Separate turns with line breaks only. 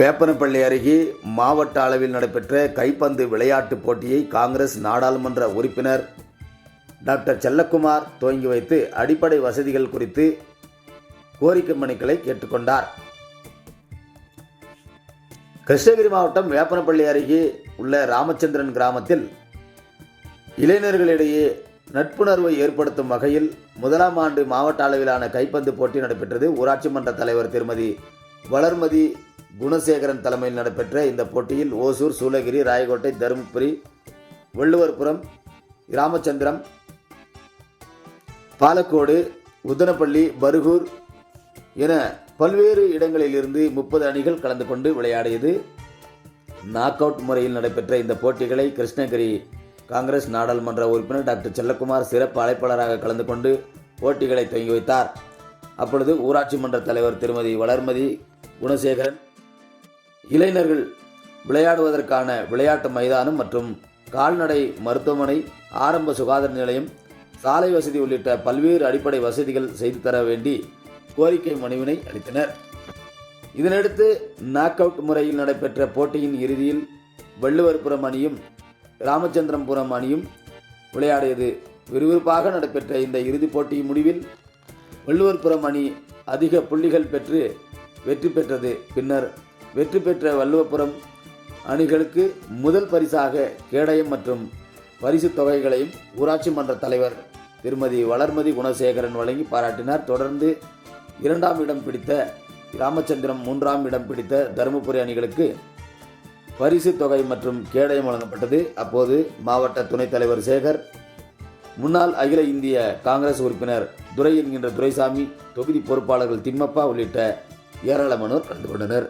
வேப்பனப்பள்ளி அருகே மாவட்ட அளவில் நடைபெற்ற கைப்பந்து விளையாட்டுப் போட்டியை காங்கிரஸ் நாடாளுமன்ற உறுப்பினர் டாக்டர் செல்லக்குமார் துவங்கி வைத்து அடிப்படை வசதிகள் குறித்து கோரிக்கை மனுக்களை கேட்டுக்கொண்டார். கிருஷ்ணகிரி மாவட்டம் வேப்பனப்பள்ளி அருகே உள்ள ராமச்சந்திரன் கிராமத்தில் இளைஞர்களிடையே நட்புணர்வை ஏற்படுத்தும் வகையில் முதலாம் ஆண்டு மாவட்ட அளவிலான கைப்பந்து போட்டி நடைபெற்றது. ஊராட்சி மன்ற தலைவர் திருமதி வளர்மதி குணசேகரன் தலைமையில் நடைபெற்ற இந்த போட்டியில் ஓசூர், சூளகிரி, ராயக்கோட்டை, தருமபுரி, வள்ளுவர்புரம், ராமச்சந்திரம், பாலக்கோடு, உத்தனப்பள்ளி, பருகூர் என பல்வேறு இடங்களிலிருந்து 30 அணிகள் கலந்து கொண்டு விளையாடியது. நாக் அவுட் முறையில் நடைபெற்ற இந்த போட்டிகளை கிருஷ்ணகிரி காங்கிரஸ் நாடாளுமன்ற உறுப்பினர் டாக்டர் செல்லக்குமார் சிறப்பு அழைப்பாளராக கலந்து கொண்டு போட்டிகளை துவங்கி வைத்தார். அப்பொழுது ஊராட்சி மன்ற தலைவர் திருமதி வளர்மதி குணசேகரன் இளைஞர்கள் விளையாடுவதற்கான விளையாட்டு மைதானம் மற்றும் கால்நடை மருத்துவமனை, ஆரம்ப சுகாதார நிலையம், சாலை வசதி உள்ளிட்ட பல்வேறு அடிப்படை வசதிகள் செய்து தர வேண்டி கோரிக்கை மனுவினை அளித்தனர். இதனையடுத்து நாக் அவுட் முறையில் நடைபெற்ற போட்டியின் இறுதியில் வள்ளுவர்புரம் அணியும் ராமச்சந்திரபுரம் அணியும் விளையாடியது. விறுவிறுப்பாக நடைபெற்ற இந்த இறுதிப் போட்டியின் முடிவில் வள்ளுவர்புரம் அணி அதிக புள்ளிகள் பெற்று வெற்றி பெற்றது. பின்னர் வெற்றி பெற்ற வள்ளுவர்புரம் அணிகளுக்கு முதல் பரிசாக கேடயம் மற்றும் பரிசு தொகைகளையும் ஊராட்சி மன்ற தலைவர் திருமதி வளர்மதி குணசேகரன் வழங்கி பாராட்டினார். தொடர்ந்து 2ஆம் இடம் பிடித்த ராமச்சந்திரம், 3ஆம் இடம் பிடித்த தருமபுரி அணிகளுக்கு பரிசு தொகை மற்றும் கேடயம் வழங்கப்பட்டது. அப்போது மாவட்ட துணைத் தலைவர் சேகர், முன்னாள் அகில இந்திய காங்கிரஸ் உறுப்பினர் துரை என்கின்ற துரைசாமி, தொகுதி பொறுப்பாளர்கள் திம்மப்பா உள்ளிட்ட ஏராளமானோர் கலந்து கொண்டனர்.